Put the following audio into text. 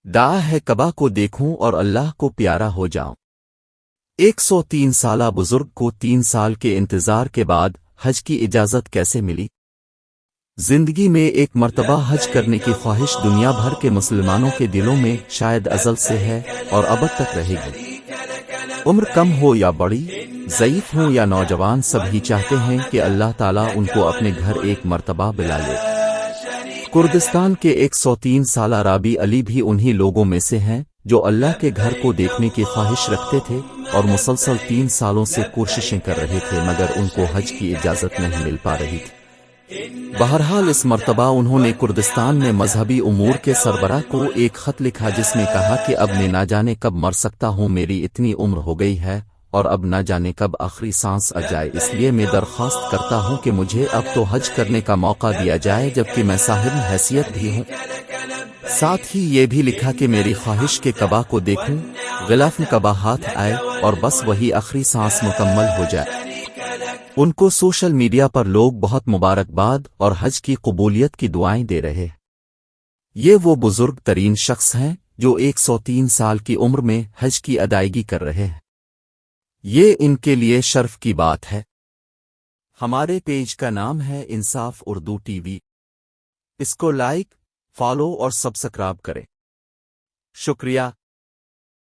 دعا ہے کعبہ کو دیکھوں اور اللہ کو پیارا ہو جاؤں۔ 103 سالہ بزرگ کو 3 سال کے انتظار کے بعد حج کی اجازت کیسے ملی؟ زندگی میں ایک مرتبہ حج کرنے کی خواہش دنیا بھر کے مسلمانوں کے دلوں میں شاید ازل سے ہے اور ابد تک رہے گی۔ عمر کم ہو یا بڑی، ضعیف ہوں یا نوجوان، سب ہی چاہتے ہیں کہ اللہ تعالیٰ ان کو اپنے گھر ایک مرتبہ بلا لے۔ کردستان کے 103 سالہ رابی علی بھی انہی لوگوں میں سے ہیں جو اللہ کے گھر کو دیکھنے کی خواہش رکھتے تھے اور مسلسل 3 سالوں سے کوششیں کر رہے تھے، مگر ان کو حج کی اجازت نہیں مل پا رہی تھی۔ بہرحال اس مرتبہ انہوں نے کردستان میں مذہبی امور کے سربراہ کو ایک خط لکھا جس میں کہا کہ اب میں نہ جانے کب مر سکتا ہوں، میری اتنی عمر ہو گئی ہے اور اب نہ جانے کب آخری سانس آ جائے، اس لیے میں درخواست کرتا ہوں کہ مجھے اب تو حج کرنے کا موقع دیا جائے جبکہ میں صاحب حیثیت بھی ہوں۔ ساتھ ہی یہ بھی لکھا کہ میری خواہش کے کعبہ کو دیکھوں، غلاف کعبہ ہاتھ آئے اور بس وہی آخری سانس مکمل ہو جائے۔ ان کو سوشل میڈیا پر لوگ بہت مبارکباد اور حج کی قبولیت کی دعائیں دے رہے ہیں۔ یہ وہ بزرگ ترین شخص ہیں جو 103 سال کی عمر میں حج کی ادائیگی کر رہے ہیں۔ یہ ان کے لیے شرف کی بات ہے۔ ہمارے پیج کا نام ہے انصاف اردو ٹی وی۔ اس کو لائک، فالو اور سبسکرائب کریں۔ شکریہ۔